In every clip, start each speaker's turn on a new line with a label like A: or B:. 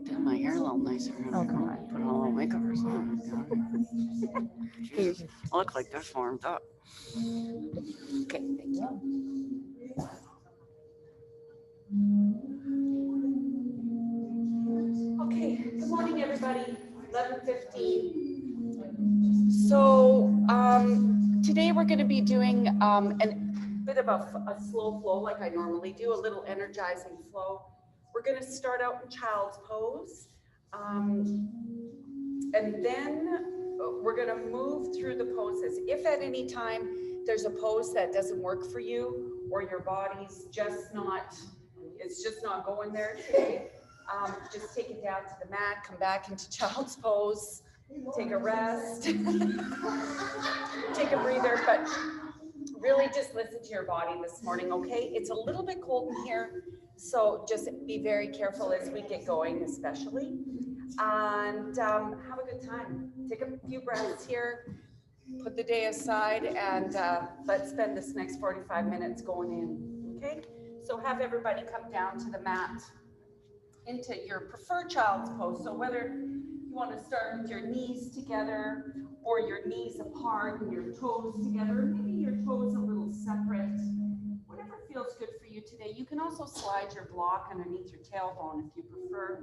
A: Did my hair a little nicer.
B: Oh, come on.
A: Put a little makeup or something. Jesus, I look like they're formed up.
B: Okay, thank you. Okay, good morning, everybody. 11:15. So today we're going to be doing a bit of a slow flow like I normally do, a little energizing flow. We're going to start out in child's pose, and then we're going to move through the poses. If at any time there's a pose that doesn't work for you, or your body's just not, it's just not going there today, just take it down to the mat, come back into child's pose, take a rest, take a breather, but really just listen to your body this morning, okay? It's a little bit cold in here, so just be very careful as we get going, especially. And have a good time. Take a few breaths here, put the day aside, and let's spend this next 45 minutes going in, okay? So have everybody come down to the mat into your preferred child's pose. So whether you want to start with your knees together or your knees apart and your toes together, maybe your toes a little separate, whatever feels good for you today. You can also slide your block underneath your tailbone if you prefer.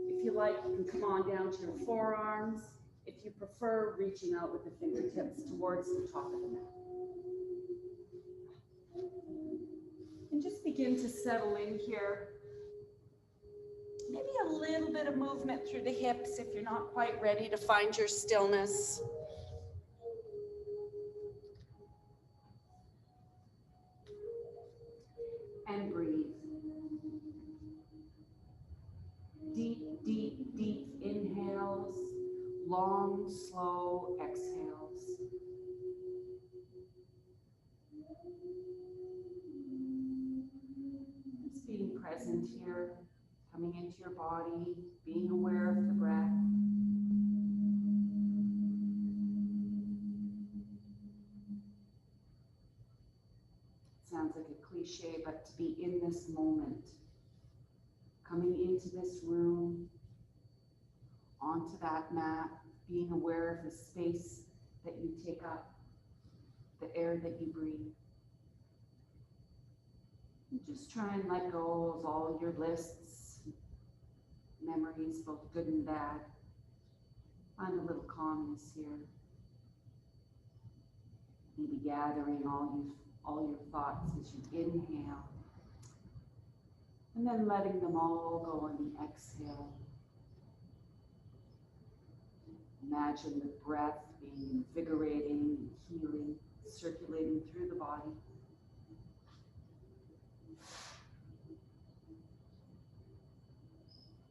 B: If you like, you can come on down to your forearms. If you prefer, reaching out with the fingertips towards the top of the mat. And just begin to settle in here. Maybe a little bit of movement through the hips if you're not quite ready to find your stillness. And breathe. Deep, deep, deep inhales, long, slow exhales. Just being present here. Coming into your body, being aware of the breath. Sounds like a cliche, but to be in this moment, coming into this room, onto that mat, being aware of the space that you take up, the air that you breathe. And just try and let go of all your lists, memories, both good and bad. Find a little calmness here. Maybe gathering all your thoughts as you inhale. And then letting them all go on the exhale. Imagine the breath being invigorating and healing, circulating through the body.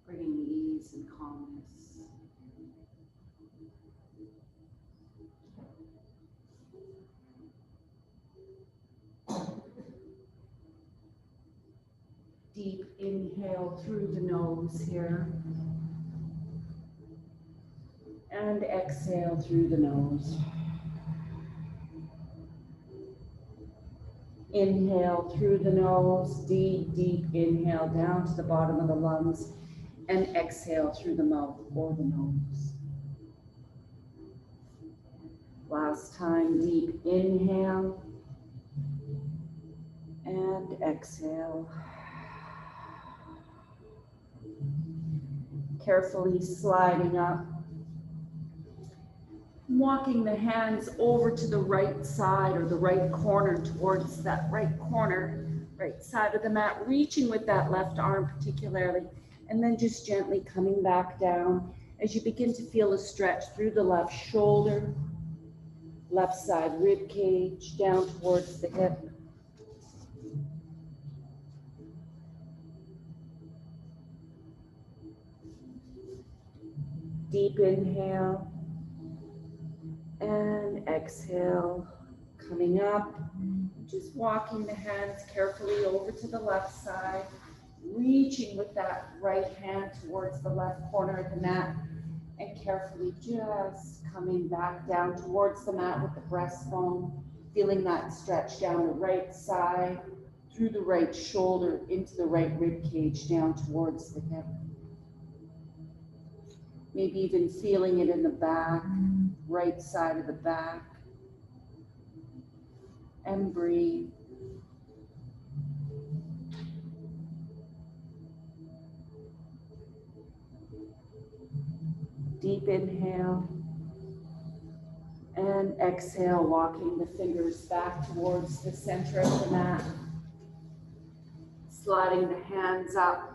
B: Bringing ease and calmness. Deep inhale through the nose here. And exhale through the nose. Inhale through the nose, deep, deep inhale down to the bottom of the lungs, and exhale through the mouth or the nose. Last time, deep inhale and exhale. Carefully sliding up. Walking the hands over to the right side or the right corner towards that right corner, right side of the mat, reaching with that left arm particularly, and then just gently coming back down as you begin to feel a stretch through the left shoulder, left side rib cage, down towards the hip. Deep inhale. And exhale, coming up, just walking the hands carefully over to the left side, reaching with that right hand towards the left corner of the mat, and carefully just coming back down towards the mat with the breastbone, feeling that stretch down the right side through the right shoulder into the right rib cage down towards the hip. Maybe even feeling it in the back, right side of the back. And breathe. Deep inhale. And exhale, walking the fingers back towards the center of the mat. Sliding the hands up.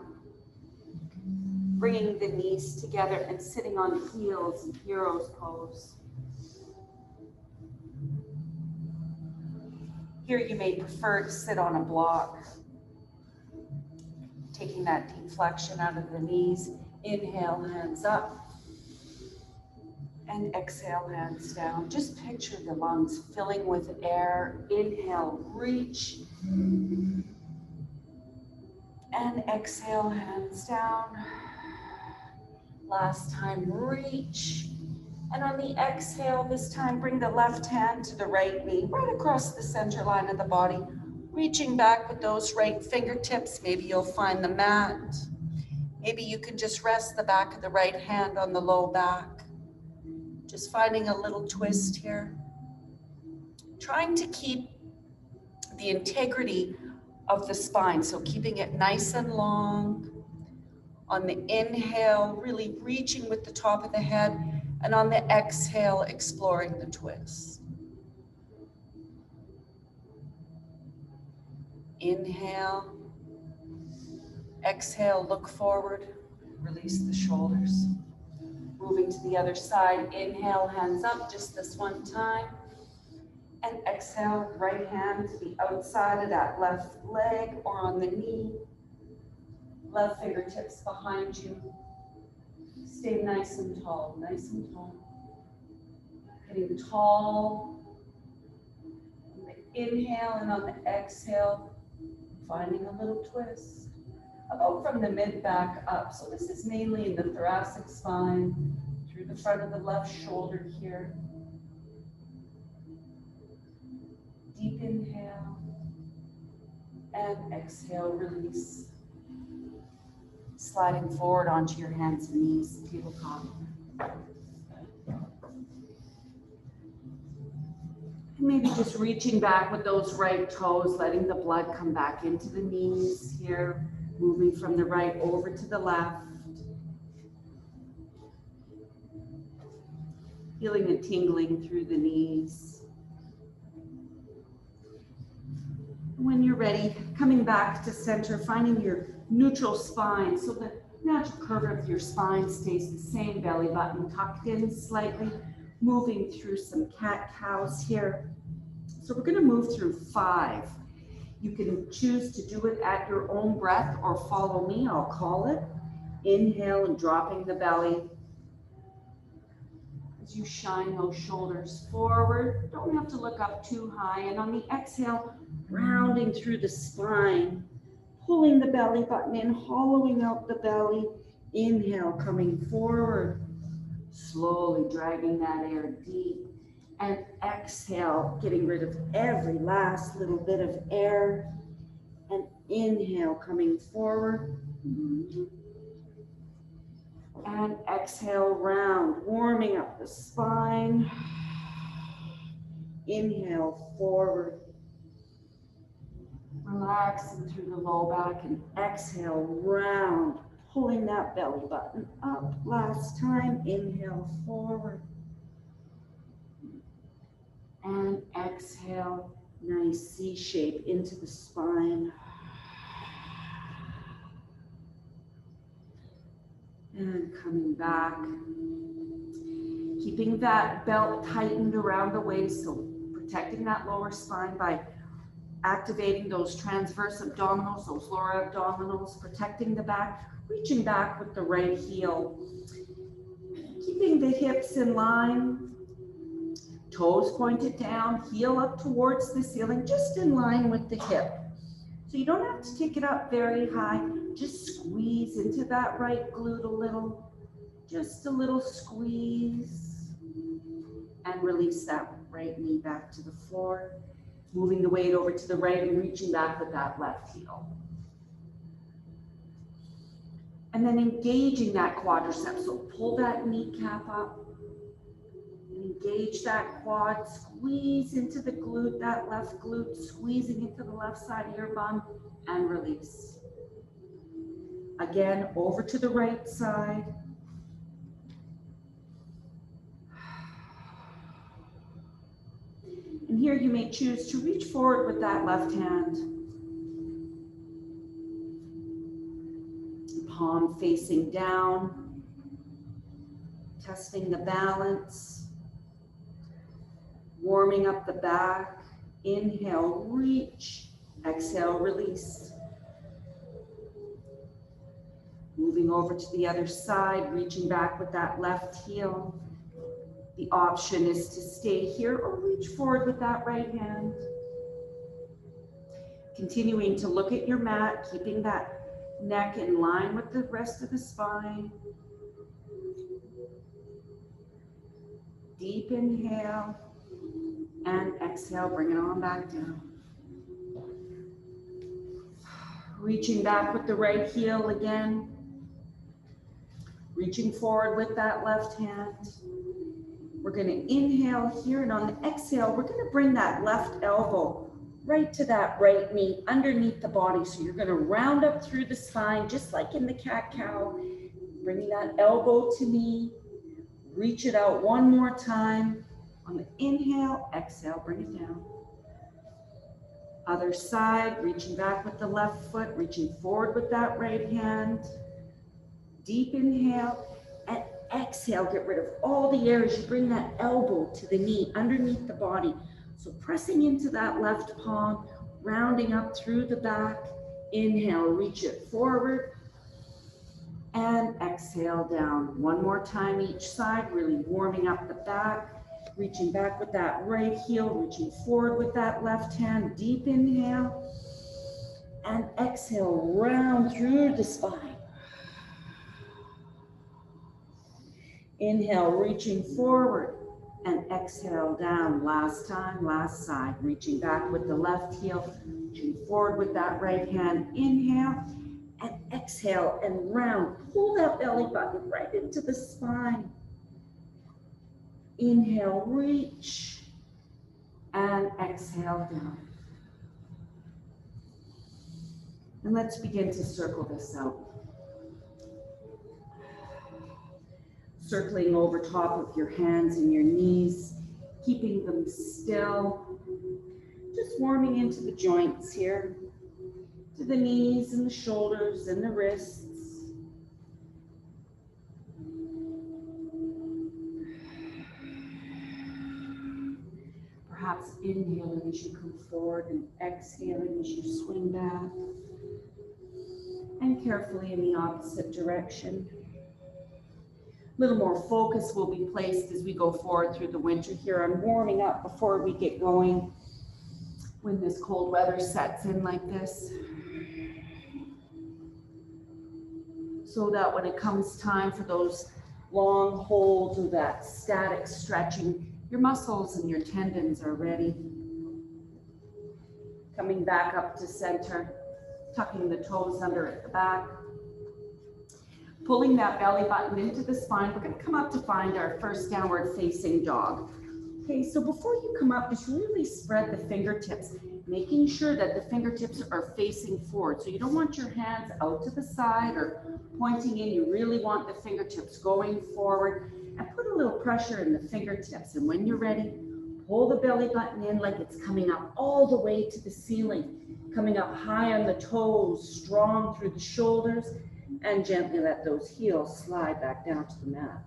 B: Bringing the knees together and sitting on heels, hero's pose. Here you may prefer to sit on a block. Taking that deep flexion out of the knees. Inhale, hands up. And exhale, hands down. Just picture the lungs filling with air. Inhale, reach. And exhale, hands down. Last time, reach. And on the exhale, this time, bring the left hand to the right knee, right across the center line of the body. Reaching back with those right fingertips. Maybe you'll find the mat. Maybe you can just rest the back of the right hand on the low back. Just finding a little twist here. Trying to keep the integrity of the spine, so keeping it nice and long. On the inhale, really reaching with the top of the head, and on the exhale, exploring the twist. Inhale, exhale, look forward, release the shoulders. Moving to the other side, inhale, hands up, just this one time. And exhale, right hand to the outside of that left leg or on the knee. Left fingertips behind you. Stay nice and tall, nice and tall. Hitting tall. On the inhale and on the exhale, finding a little twist. About from the mid-back up. So this is mainly in the thoracic spine, through the front of the left shoulder here. Deep inhale and exhale, release. Sliding forward onto your hands and knees, tabletop. And maybe just reaching back with those right toes, letting the blood come back into the knees here. Moving from the right over to the left. Feeling the tingling through the knees. When you're ready, coming back to center, finding your neutral spine. So the natural curve of your spine stays the same, belly button tucked in slightly. Moving through some cat-cows here. So we're gonna move through 5. You can choose to do it at your own breath or follow me, I'll call it. Inhale and dropping the belly. As you shine those shoulders forward, don't have to look up too high. And on the exhale, rounding through the spine, pulling the belly button in, hollowing out the belly. Inhale, coming forward, slowly dragging that air deep. And exhale, getting rid of every last little bit of air. And inhale, coming forward. And exhale, round, warming up the spine. Inhale, forward. Relaxing through the low back and exhale, round, pulling that belly button up. Last time, inhale, forward. And exhale, nice C shape into the spine. And coming back. Keeping that belt tightened around the waist, so protecting that lower spine by activating those transverse abdominals, those lower abdominals, protecting the back, reaching back with the right heel. Keeping the hips in line. Toes pointed down, heel up towards the ceiling, just in line with the hip. So you don't have to take it up very high. Just squeeze into that right glute a little. Just a little squeeze. And release that right knee back to the floor. Moving the weight over to the right and reaching back with that left heel. And then engaging that quadricep. So pull that kneecap up. Engage that quad, squeeze into the glute, that left glute, squeezing into the left side of your bum, and release. Again, over to the right side. And here you may choose to reach forward with that left hand. Palm facing down, testing the balance. Warming up the back. Inhale, reach. Exhale, release. Moving over to the other side, reaching back with that left heel. The option is to stay here or reach forward with that right hand. Continuing to look at your mat, keeping that neck in line with the rest of the spine. Deep inhale. And exhale, bring it on back down. Reaching back with the right heel again. Reaching forward with that left hand. We're going to inhale here, and on the exhale, we're going to bring that left elbow right to that right knee underneath the body. So you're going to round up through the spine, just like in the cat-cow. Bringing that elbow to knee. Reach it out one more time. On the inhale, exhale, bring it down. Other side, reaching back with the left foot, reaching forward with that right hand. Deep inhale and exhale. Get rid of all the air as you bring that elbow to the knee underneath the body. So pressing into that left palm, rounding up through the back. Inhale, reach it forward. And exhale down. One more time each side, really warming up the back. Reaching back with that right heel, reaching forward with that left hand. Deep inhale. And exhale, round through the spine. Inhale, reaching forward. And exhale down. Last time, last side. Reaching back with the left heel, reaching forward with that right hand. Inhale. And exhale and round. Pull that belly button right into the spine. Inhale, reach, and exhale down. And let's begin to circle this out. Circling over top of your hands and your knees, keeping them still. Just warming into the joints here, to the knees and the shoulders and the wrists. Perhaps inhaling as you come forward and exhaling as you swing back. And carefully in the opposite direction. A little more focus will be placed as we go forward through the winter here on warming up before we get going when this cold weather sets in like this. So that when it comes time for those long holds or that static stretching, your muscles and your tendons are ready. Coming back up to center, tucking the toes under at the back. Pulling that belly button into the spine. We're going to come up to find our first downward facing dog. Okay, so before you come up, just really spread the fingertips, making sure that the fingertips are facing forward. So you don't want your hands out to the side or pointing in. You really want the fingertips going forward. And put a little pressure in the fingertips. And when you're ready, pull the belly button in like it's coming up all the way to the ceiling. Coming up high on the toes, strong through the shoulders, and gently let those heels slide back down to the mat.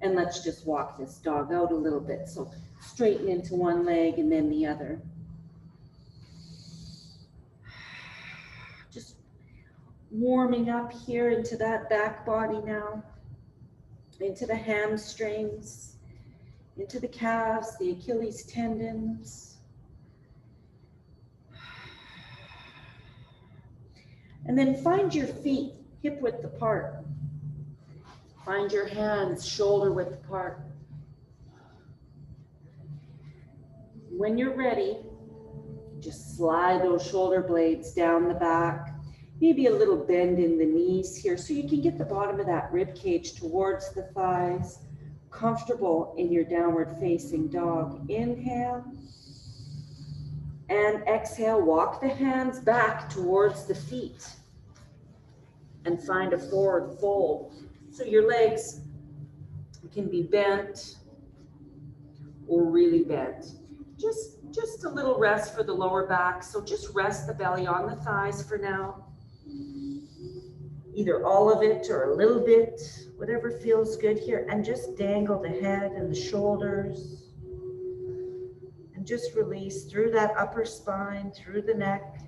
B: And let's just walk this dog out a little bit. So straighten into one leg and then the other. Just warming up here into that back body now. Into the hamstrings, into the calves, the Achilles tendons. And then find your feet hip width apart. Find your hands shoulder width apart. When you're ready, Just slide those shoulder blades down the back. Maybe a little bend in the knees here so you can get the bottom of that rib cage towards the thighs. Comfortable in your downward facing dog. Inhale. And exhale, walk the hands back towards the feet. And find a forward fold. So your legs can be bent or really bent. Just a little rest for the lower back. So just rest the belly on the thighs for now. Either all of it or a little bit, whatever feels good here. And just dangle the head and the shoulders. And just release through that upper spine, through the neck.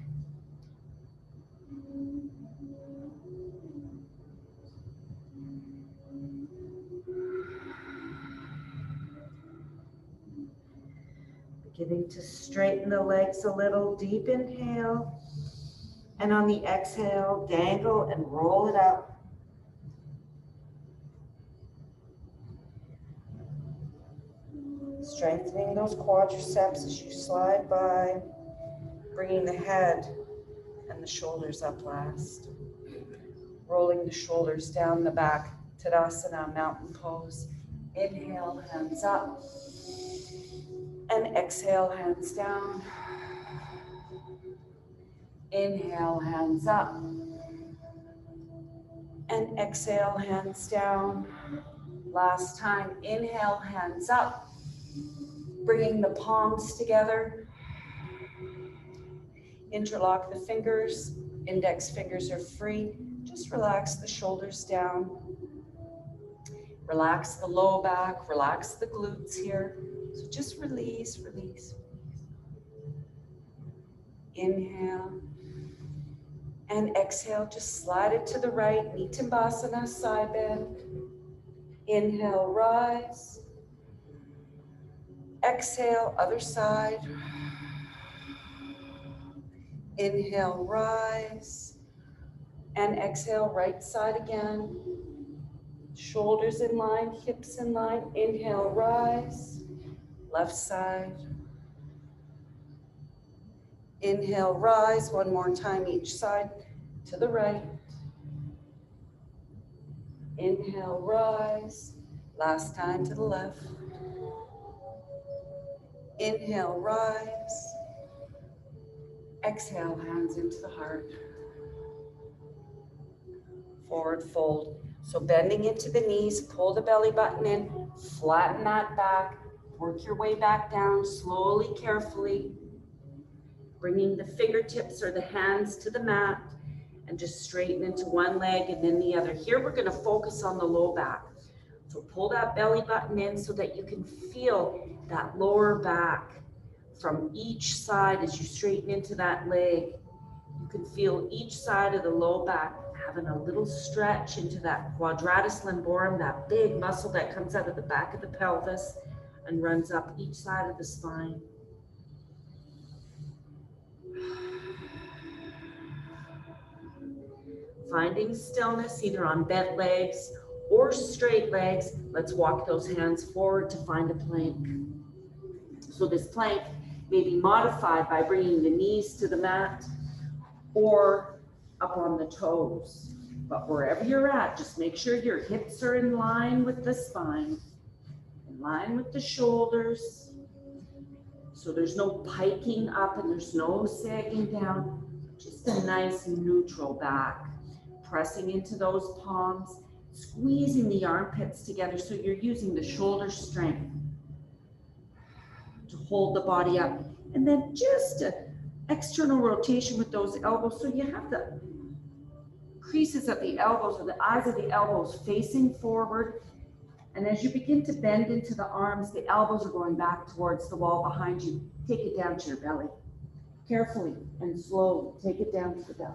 B: Beginning to straighten the legs a little. Deep inhale. And on the exhale, dangle and roll it up. Strengthening those quadriceps as you slide by. Bringing the head and the shoulders up last. Rolling the shoulders down the back. Tadasana, mountain pose. Inhale, hands up. And exhale, hands down. Inhale, hands up. And exhale, hands down. Last time, inhale, hands up. Bringing the palms together. Interlock the fingers. Index fingers are free. Just relax the shoulders down. Relax the low back. Relax the glutes here. So just release, release. Inhale. And exhale, just slide it to the right. Nityambasana, side bend. Inhale, rise. Exhale, other side. Inhale, rise. And exhale, right side again. Shoulders in line, hips in line. Inhale, rise. Left side. Inhale, rise. One more time each side. To the right. Inhale, rise. Last time to the left. Inhale, rise. Exhale, hands into the heart. Forward fold. So bending into the knees, pull the belly button in, flatten that back, work your way back down slowly, carefully, bringing the fingertips or the hands to the mat and just straighten into one leg and then the other. Here we're going to focus on the low back. So pull that belly button in so that you can feel that lower back from each side as you straighten into that leg. You can feel each side of the low back having a little stretch into that quadratus lumborum, that big muscle that comes out of the back of the pelvis and runs up each side of the spine. Finding stillness either on bent legs or straight legs. Let's walk those hands forward to find a plank. So this plank may be modified by bringing the knees to the mat or up on the toes. But wherever you're at, just make sure your hips are in line with the spine, in line with the shoulders. So there's no piking up and there's no sagging down. Just a nice neutral back. Pressing into those palms, squeezing the armpits together so you're using the shoulder strength to hold the body up. And then just an external rotation with those elbows so you have the creases of the elbows or the eyes of the elbows facing forward. And as you begin to bend into the arms, the elbows are going back towards the wall behind you. Take it down to your belly. Carefully and slowly take it down to the belly.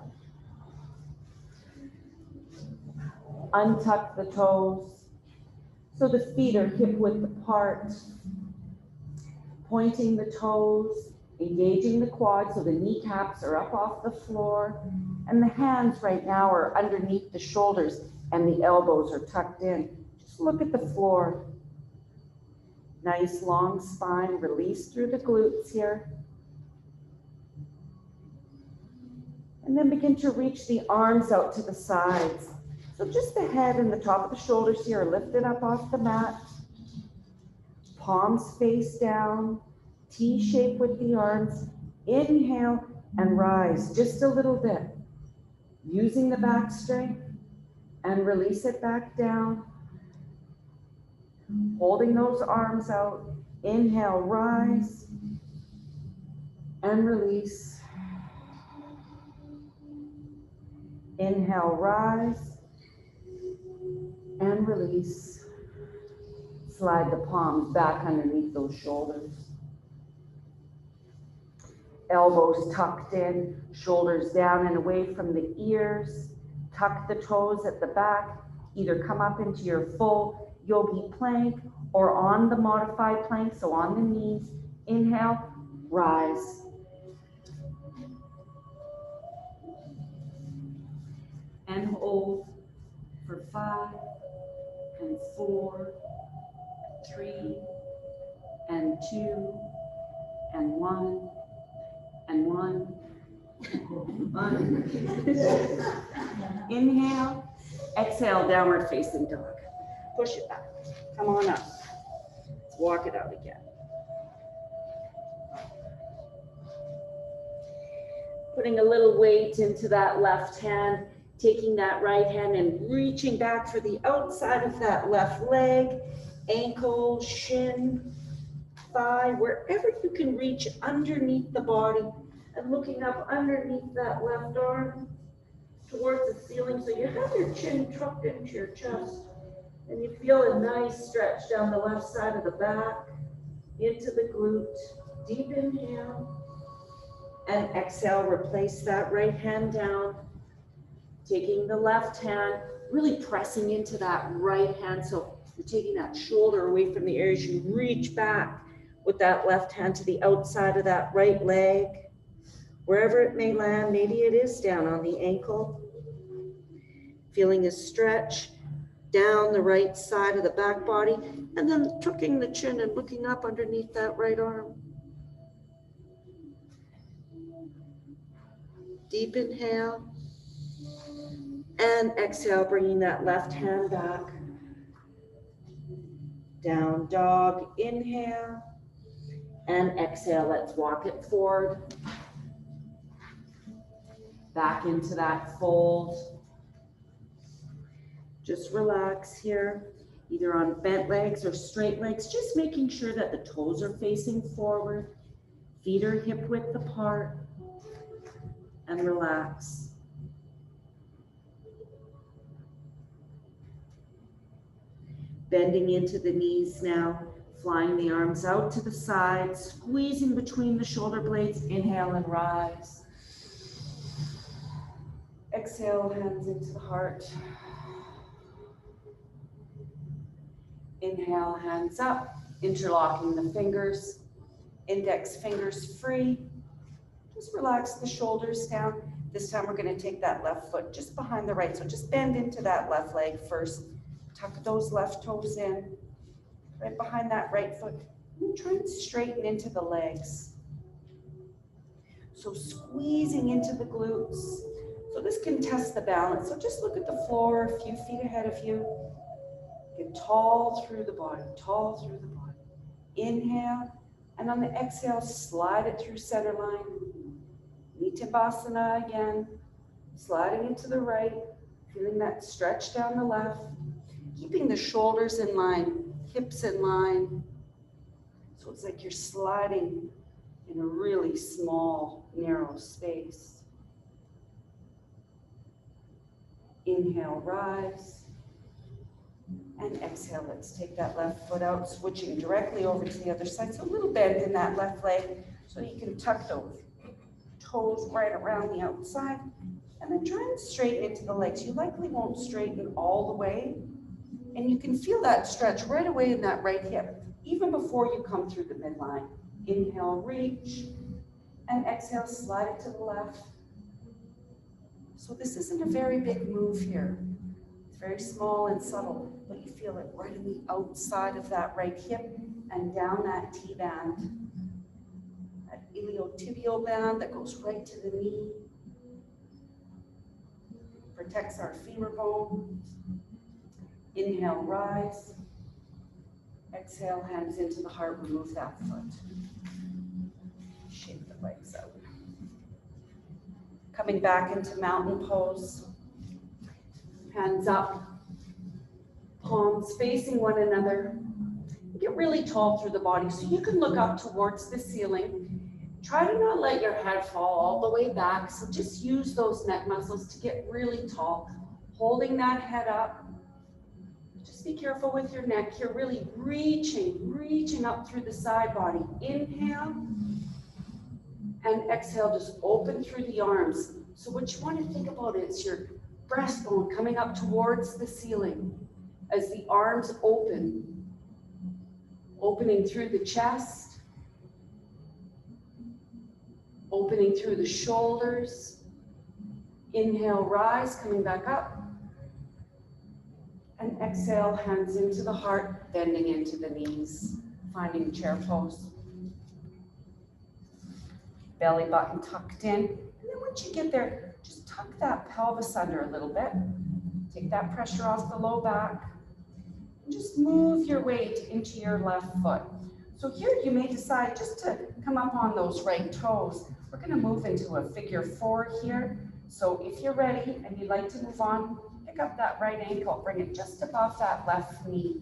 B: Untuck the toes so the feet are hip width apart. Pointing the toes, engaging the quads so the kneecaps are up off the floor. And the hands right now are underneath the shoulders and the elbows are tucked in. Just look at the floor. Nice long spine, release through the glutes here. And then begin to reach the arms out to the sides. So just the head and the top of the shoulders here are lifted up off the mat. Palms face down, T shape with the arms. Inhale and rise just a little bit. Using the back strength and release it back down. Holding those arms out. Inhale, rise and release. Inhale, rise and release. Slide the palms back underneath those shoulders. Elbows tucked in, shoulders down and away from the ears. Tuck the toes at the back. Either come up into your full yogi plank or on the modified plank, so on the knees. Inhale, rise. And hold for 5 and 4, 3 and 2 and 1 and 1. Inhale, exhale, downward facing dog. Push it back. Come on up. Let's walk it out again. Putting a little weight into that left hand, taking that right hand and reaching back for the outside of that left leg, ankle, shin, thigh, wherever you can reach underneath the body, and looking up underneath that left arm towards the ceiling. So you have your chin tucked into your chest, and you feel a nice stretch down the left side of the back, into the glute. Deep inhale, and exhale, replace that right hand down, taking the left hand, really pressing into that right hand. So you're taking that shoulder away from the ear as you reach back with that left hand to the outside of that right leg, wherever it may land. Maybe it is down on the ankle. Feeling a stretch down the right side of the back body, and then tucking the chin and looking up underneath that right arm. Deep inhale, and exhale, bringing that left hand back. Down dog, inhale, and exhale. Let's walk it forward. Back into that fold. Just relax here, either on bent legs or straight legs, just making sure that the toes are facing forward, feet are hip width apart, and relax. Bending into the knees now, flying the arms out to the side, squeezing between the shoulder blades. Inhale and rise. Exhale, hands into the heart. Inhale, hands up, interlocking the fingers, index fingers free. Just relax the shoulders down. This time we're going to take that left foot just behind the right. So just bend into that left leg first. Tuck those left toes in, right behind that right foot. And try and straighten into the legs. So squeezing into the glutes. So this can test the balance. So just look at the floor a few feet ahead of you. Get tall through the body, tall through the body. Inhale, and on the exhale, slide it through center line. Nityabhasana again, sliding into the right, feeling that stretch down the left, keeping the shoulders in line, hips in line. So it's like you're sliding in a really small, narrow space. Inhale, rise. And exhale, let's take that left foot out, switching directly over to the other side. So a little bend in that left leg so you can tuck those toes right around the outside. And then try and straighten into the legs. You likely won't straighten all the way. And you can feel that stretch right away in that right hip, even before you come through the midline. Inhale, reach. And exhale, slide it to the left. So this isn't a very big move here. Very small and subtle, but you feel it right in the outside of that right hip and down that T-band, that iliotibial band that goes right to the knee. protects our femur bone. Inhale, rise. Exhale, hands into the heart, remove that foot. Shake the legs out. Coming back into mountain pose. Hands up. Palms facing one another. Get really tall through the body so you can look up towards the ceiling. Try to not let your head fall all the way back. So just use those neck muscles to get really tall. Holding that head up. Just be careful with your neck. You're really reaching up through the side body. Inhale and exhale, just open through the arms. So what you want to think about is your breastbone coming up towards the ceiling as the arms open, opening through the chest, opening through the shoulders. Inhale, rise, coming back up. And exhale, hands into the heart, bending into the knees, finding chair pose. Belly button tucked in. And then once you get there, just tuck that pelvis under a little bit. Take that pressure off the low back. And just move your weight into your left foot. So here you may decide just to come up on those right toes. We're going to move into a figure 4 here. So if you're ready and you'd like to move on, pick up that right ankle, bring it just above that left knee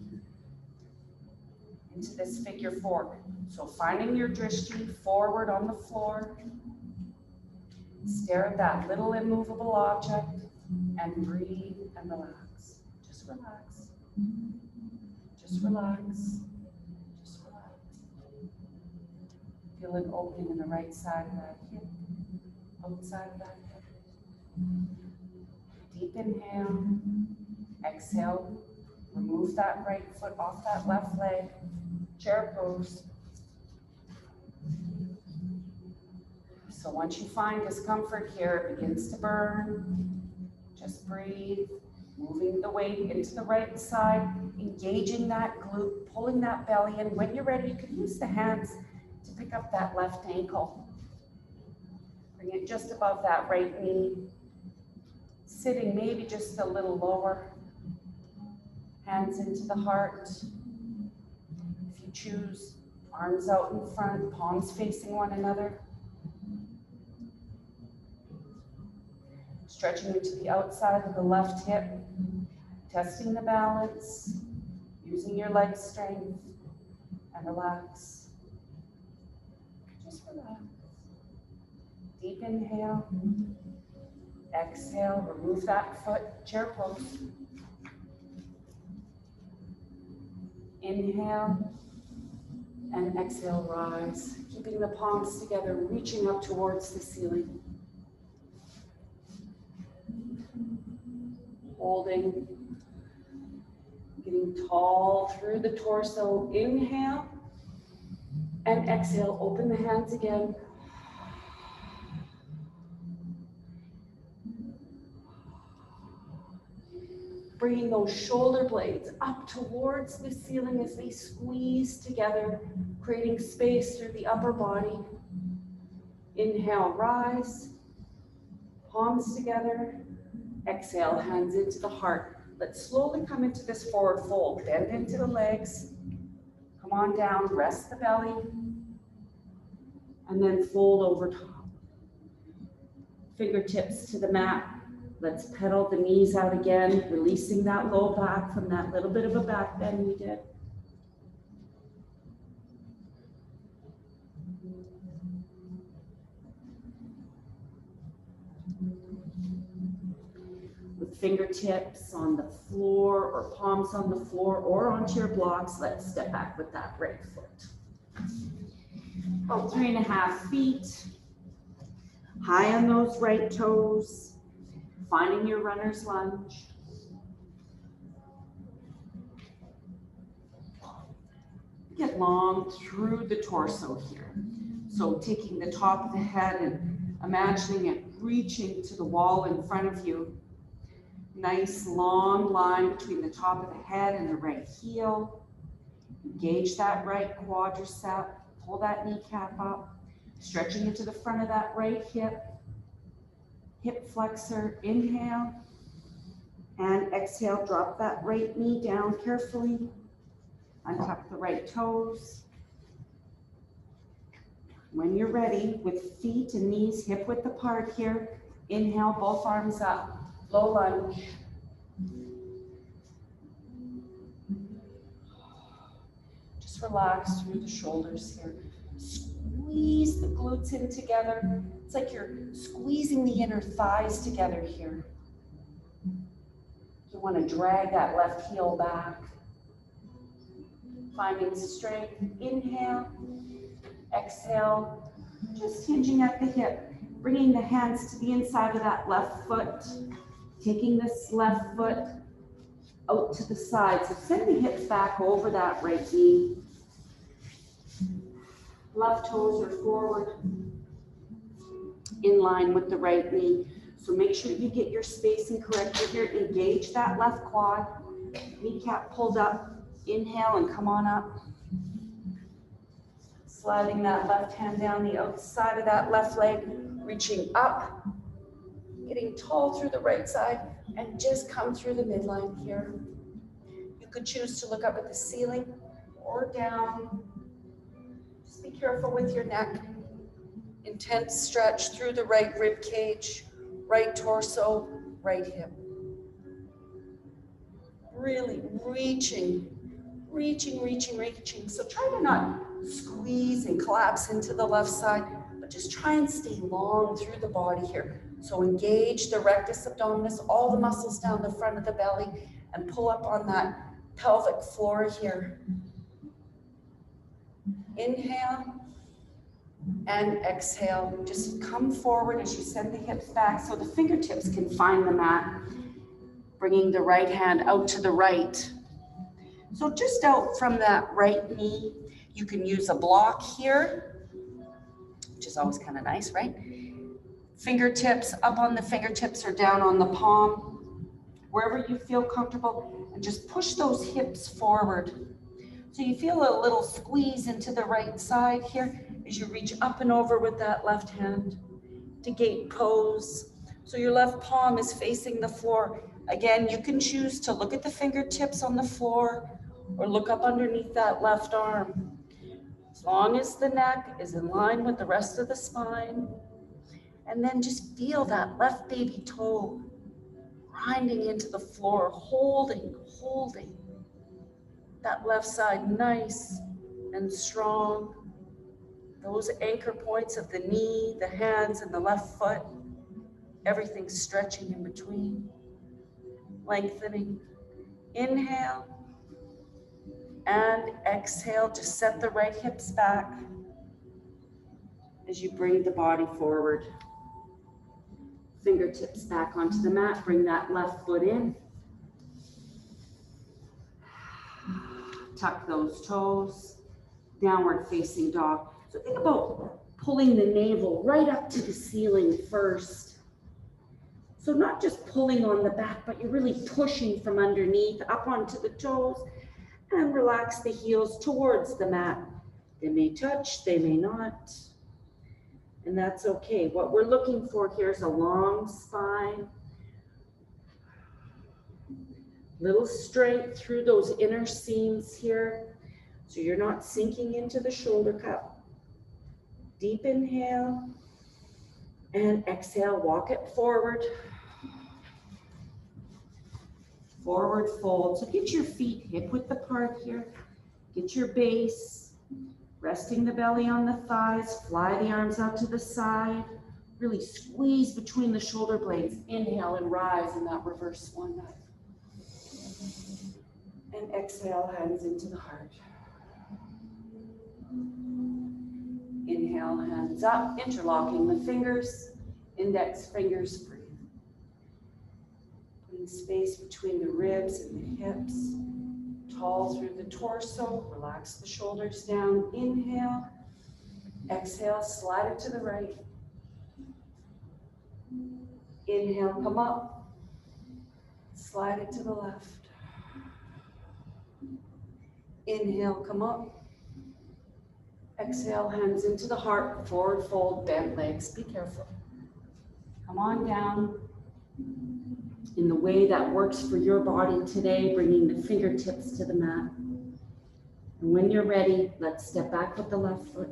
B: into this figure 4. So finding your drishti forward on the floor. Stare at that little immovable object and breathe and relax. Just relax. Just relax. Just relax. Feel an opening in the right side of that hip, outside of that hip. Deep inhale, exhale, remove that right foot off that left leg, chair pose. So once you find discomfort here, it begins to burn, just breathe, moving the weight into the right side, engaging that glute, pulling that belly in. When you're ready, you can use the hands to pick up that left ankle. Bring it just above that right knee. Sitting maybe just a little lower. Hands into the heart. If you choose, arms out in front, palms facing one another. Stretching into the outside of the left hip. Testing the balance. Using your leg strength. And relax. Just relax. Deep inhale. Exhale, remove that foot, chair pose. Inhale and exhale, rise. Keeping the palms together, reaching up towards the ceiling. Holding, getting tall through the torso. Inhale and exhale, open the hands again. Bringing those shoulder blades up towards the ceiling as they squeeze together, creating space through the upper body. Inhale, rise, palms together. Exhale, hands into the heart. Let's slowly come into this forward fold. Bend into the legs. Come on down, rest the belly. And then fold over top. Fingertips to the mat. Let's pedal the knees out again, releasing that low back from that little bit of a back bend we did. With fingertips on the floor or palms on the floor or onto your blocks, let's step back with that right foot. About 3.5 feet. High on those right toes. Finding your runner's lunge. Get long through the torso here. So taking the top of the head and imagining it reaching to the wall in front of you. Nice long line between the top of the head and the right heel. Engage that right quadricep. Pull that kneecap up. Stretching into the front of that right hip. Hip flexor, inhale, And exhale, drop that right knee down carefully. Untuck the right toes. When you're ready, with feet and knees hip width apart here, inhale, both arms up, low lunge. Just relax through the shoulders here. Squeeze the glutes in together. It's like you're squeezing the inner thighs together here. You want to drag that left heel back. Finding strength, inhale, exhale, just hinging at the hip, bringing the hands to the inside of that left foot, taking this left foot out to the side. So send the hips back over that right knee. Left toes are forward, in line with the right knee. So make sure you get your spacing corrected here. Engage that left quad, kneecap pulled up. Inhale and come on up. Sliding that left hand down the outside of that left leg, reaching up, getting tall through the right side, and just come through the midline here. You could choose to look up at the ceiling or down. Just be careful with your neck. Intense stretch through the right rib cage, right torso, right hip. Really reaching. So try to not squeeze and collapse into the left side, but just try and stay long through the body here. So engage the rectus abdominis, all the muscles down the front of the belly, and pull up on that pelvic floor here. Inhale and exhale. Just come forward as you send the hips back so the fingertips can find the mat. Bringing the right hand out to the right. So just out from that right knee, you can use a block here, which is always kind of nice, right? Fingertips up on the fingertips or down on the palm, wherever you feel comfortable, and just push those hips forward. So you feel a little squeeze into the right side here as you reach up and over with that left hand to gate pose. So your left palm is facing the floor. Again, you can choose to look at the fingertips on the floor or look up underneath that left arm. As long as the neck is in line with the rest of the spine. And then just feel that left baby toe grinding into the floor, holding. That left side nice and strong. Those anchor points of the knee, the hands, and the left foot. Everything's stretching in between. Lengthening. Inhale and exhale. Just set the right hips back as you bring the body forward. Fingertips back onto the mat. Bring that left foot in. Tuck those toes. Downward facing dog. So think about pulling the navel right up to the ceiling first. So not just pulling on the back, but you're really pushing from underneath up onto the toes, and relax the heels towards the mat. They may touch, they may not, and that's okay. What we're looking for here is a long spine, little strength through those inner seams here, so you're not sinking into the shoulder cup. Deep inhale and exhale, walk it forward. Forward fold. So get your feet hip width apart here. Get your base. Resting the belly on the thighs. Fly the arms out to the side. Really squeeze between the shoulder blades. Inhale and rise in that reverse swan dive. And exhale, hands into the heart. Inhale, hands up, interlocking the fingers. Index fingers free. Space between the ribs and the hips, tall through the torso, relax the shoulders down, inhale, exhale, slide it to the right, inhale, come up, slide it to the left, inhale, come up, exhale, hands into the heart, forward fold, bent legs, be careful, come on down. in the way that works for your body today, bringing the fingertips to the mat. And when you're ready, let's step back with the left foot,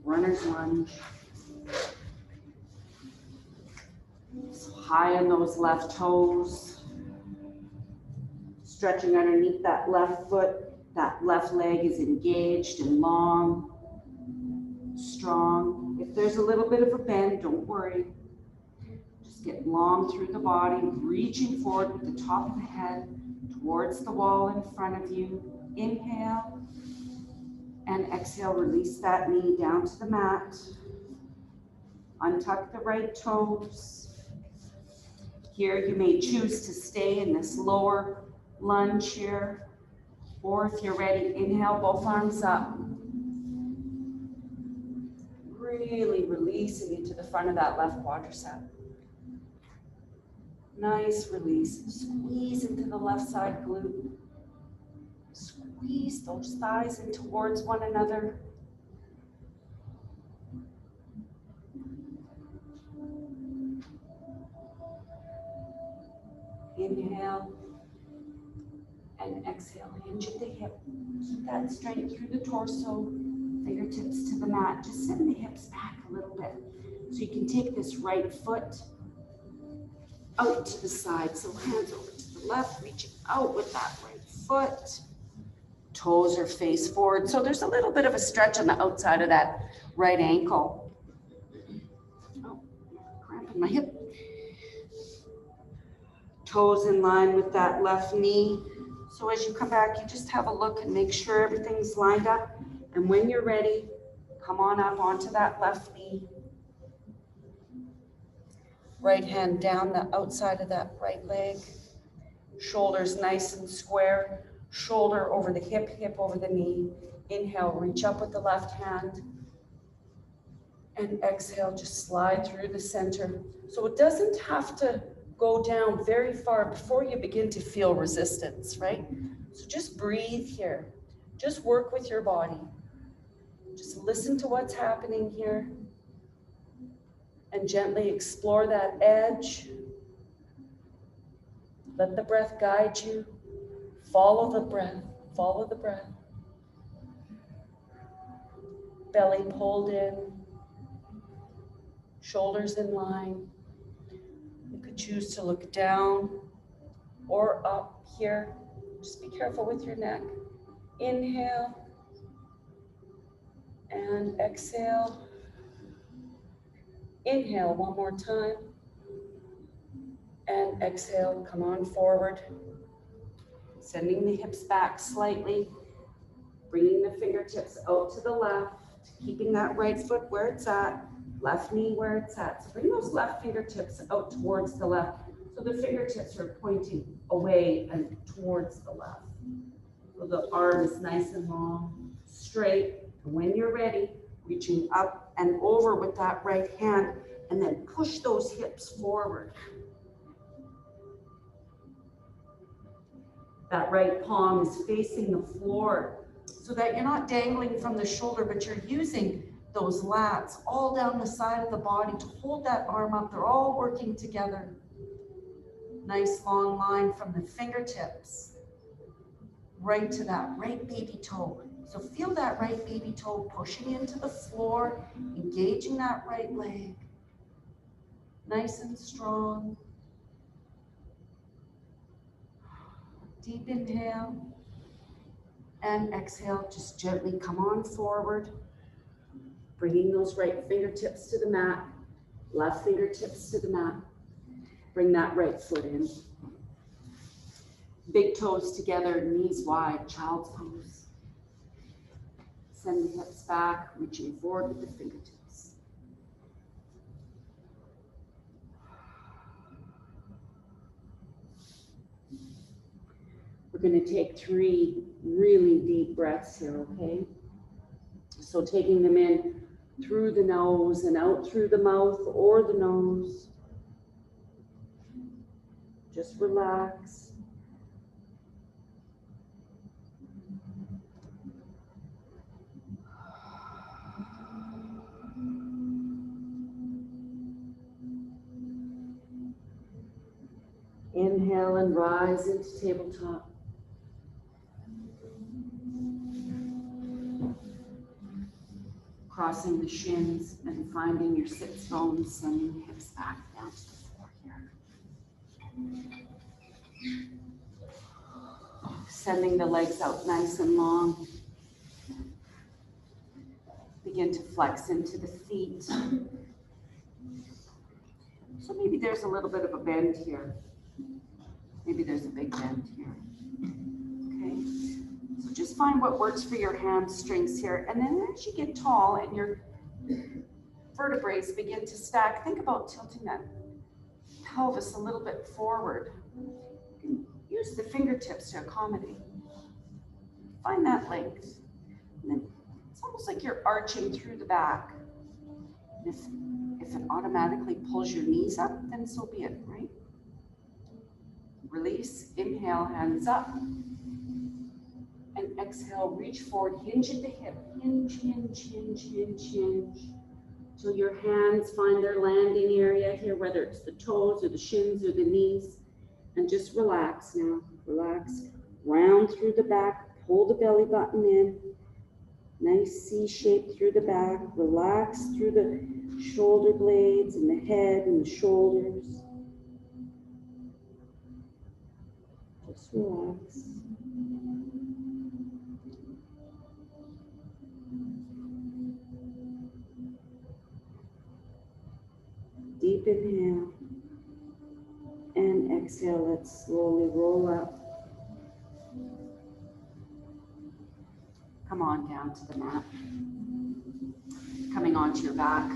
B: runner's lunge. So high on those left toes, stretching underneath that left foot. That left leg is engaged and long, strong. If there's a little bit of a bend, don't worry. Just get long through the body, reaching forward with the top of the head towards the wall in front of you. Inhale and exhale, release that knee down to the mat. Untuck the right toes. Here you may choose to stay in this lower lunge here, or if you're ready, inhale, both arms up. Really releasing into the front of that left quadricep. Nice release. Squeeze into the left side glute. Squeeze those thighs in towards one another. Inhale and exhale. Hinge at the hip. Keep that strength through the torso. Fingertips to the mat. Just send the hips back a little bit. So you can take this right foot out to the side. So hands over to the left, reaching out with that right foot. Toes are face forward. So there's a little bit of a stretch on the outside of that right ankle. Oh, cramp in my hip. Toes in line with that left knee. So as you come back, you just have a look and make sure everything's lined up. And when you're ready, come on up onto that left knee. Right hand down the outside of that right leg. Shoulders nice and square. Shoulder over the hip, hip over the knee. Inhale, reach up with the left hand. And exhale, just slide through the center. So it doesn't have to go down very far before you begin to feel resistance, right? So just breathe here. Just work with your body. Just listen to what's happening here. And gently explore that edge. Let the breath guide you. Follow the breath. Follow the breath. Belly pulled in. Shoulders in line. You could choose to look down or up here. Just be careful with your neck. Inhale and exhale. Inhale one more time. And exhale, come on forward. Sending the hips back slightly. Bringing the fingertips out to the left. Keeping that right foot where it's at. Left knee where it's at. So bring those left fingertips out towards the left. So the fingertips are pointing away and towards the left. So the arm is nice and long, straight. And when you're ready, reaching up and over with that right hand, and then push those hips forward. That right palm is facing the floor so that you're not dangling from the shoulder, but you're using those lats all down the side of the body to hold that arm up. They're all working together. Nice long line from the fingertips right to that right baby toe. So feel that right baby toe pushing into the floor, engaging that right leg. Nice and strong. Deep inhale and exhale. Just gently come on forward. Bringing those right fingertips to the mat, left fingertips to the mat. Bring that right foot in. Big toes together, knees wide, child's pose. Send the hips back, reaching forward with the fingertips. We're going to take 3 really deep breaths here, okay? So taking them in through the nose and out through the mouth or the nose. Just relax. and rise into tabletop. Crossing the shins and finding your sits bones, sending the hips back down to the floor here. Sending the legs out nice and long. Begin to flex into the feet. So maybe there's a little bit of a bend here. Maybe there's a big bend here. Okay. So just find what works for your hamstrings here. And then as you get tall and your vertebrae begin to stack, think about tilting that pelvis a little bit forward. You can use the fingertips to accommodate. Find that length. And then it's almost like you're arching through the back. And if it automatically pulls your knees up, then so be it, right? Release, inhale, hands up. And exhale, reach forward, hinge at the hip. Hinge, hinge, hinge, hinge, hinge. Till your hands find their landing area here, whether it's the toes or the shins or the knees. And just relax now. Relax. Round through the back. Pull the belly button in. Nice C shape through the back. Relax through the shoulder blades and the head and the shoulders. Just relax. Deep inhale and exhale. Let's slowly roll up. Come on down to the mat. Coming onto your back.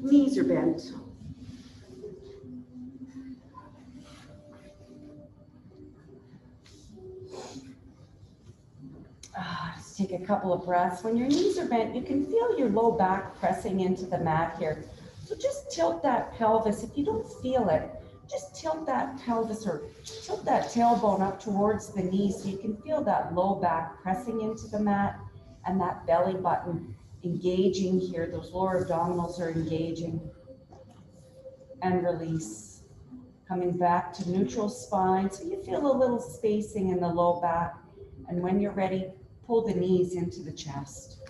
B: Knees are bent. Just take a couple of breaths. When your knees are bent, you can feel your low back pressing into the mat here. So just tilt that pelvis. If you don't feel it, just tilt that pelvis or tilt that tailbone up towards the knees so you can feel that low back pressing into the mat and that belly button engaging here. Those lower abdominals are engaging. And release. Coming back to neutral spine so you feel a little spacing in the low back. And when you're ready, pull the knees into the chest.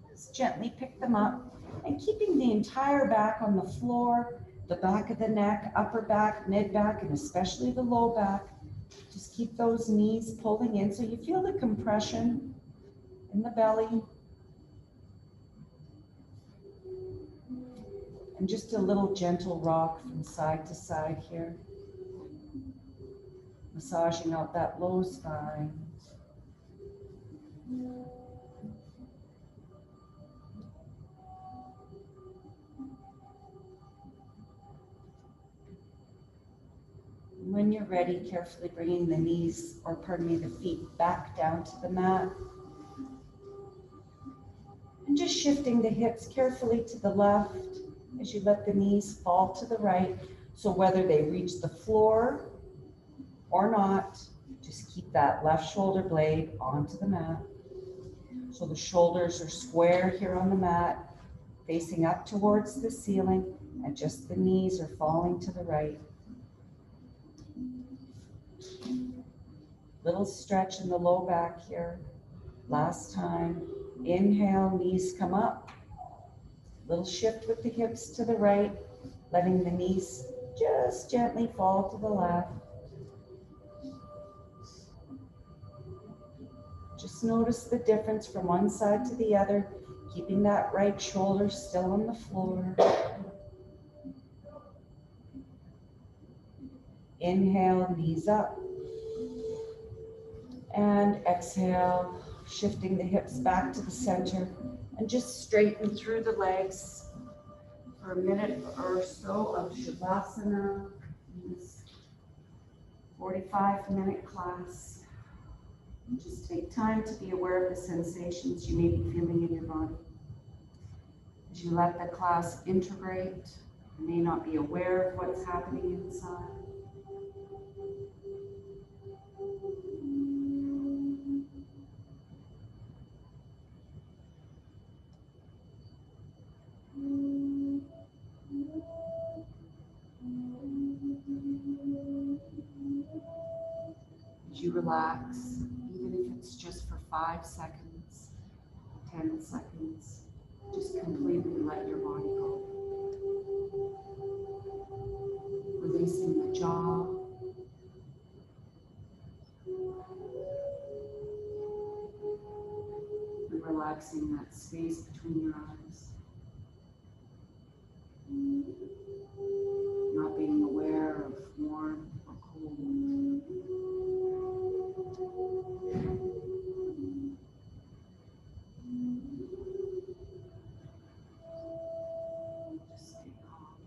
B: Just gently pick them up and keeping the entire back on the floor, the back of the neck, upper back, mid back, and especially the low back. Just keep those knees pulling in so you feel the compression in the belly. And just a little gentle rock from side to side here. Massaging out that low spine. When you're ready, carefully bringing the knees, or pardon me, the feet back down to the mat. And just shifting the hips carefully to the left as you let the knees fall to the right. So whether they reach the floor or not, just keep that left shoulder blade onto the mat. So the shoulders are square here on the mat, facing up towards the ceiling, and just the knees are falling to the right. Little stretch in the low back here. Last time. Inhale, knees come up. Little shift with the hips to the right, letting the knees just gently fall to the left. Just notice the difference from one side to the other, keeping that right shoulder still on the floor. Inhale, knees up. And exhale, shifting the hips back to the center and just straighten through the legs for a minute or so of Shavasana in this 45-minute class. Just take time to be aware of the sensations you may be feeling in your body. As you let the class integrate, you may not be aware of what's happening inside. relax, even if it's just for 5 seconds, 10 seconds. Just completely let your body go. Releasing the jaw. And relaxing that space between your eyes. Not being aware of warm or cold. Just stay calm.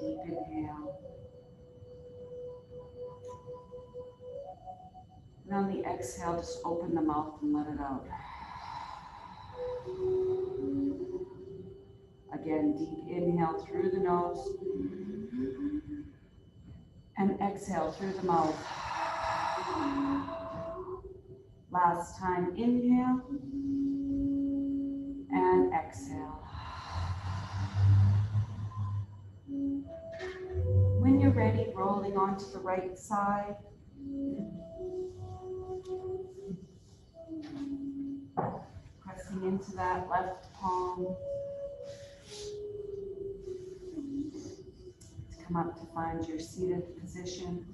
B: Deep inhale. And on the exhale, just open the mouth and let it out. Again, deep inhale through the nose. And exhale through the mouth. Last time, inhale. And exhale. When you're ready, rolling onto the right side. Pressing into that left palm. Come up to find your seated position.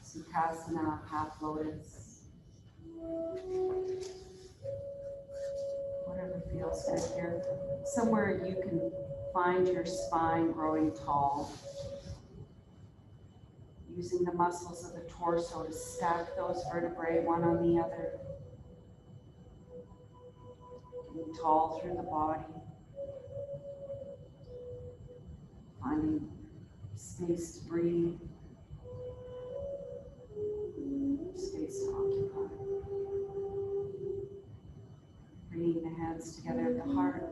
B: Sukhasana, half lotus. Whatever feels good here. Somewhere you can find your spine growing tall. Using the muscles of the torso to stack those vertebrae one on the other. Getting tall through the body. Finding space to breathe. Space to occupy. Bringing the hands together at the heart.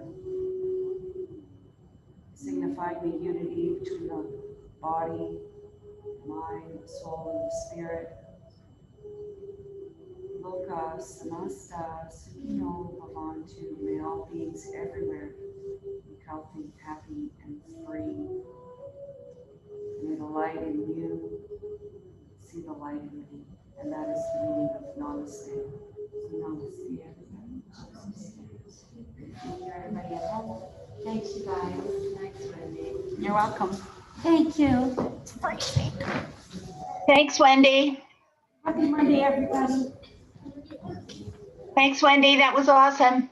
B: Signifying the unity between the body, mind, soul, and the spirit. Loka samasta sukhino bhavantu. May all beings everywhere be healthy, happy, and free. May the light in you see the light in me. And that is the meaning of namaste. So namaste, everybody. Thank you, everybody at home.
C: Thanks, you guys. Thanks, Wendy.
B: You're welcome.
C: Thank you.
A: It's freezing.
D: Thanks, Wendy.
C: Happy Monday, everybody.
D: Thanks, Wendy. That was awesome.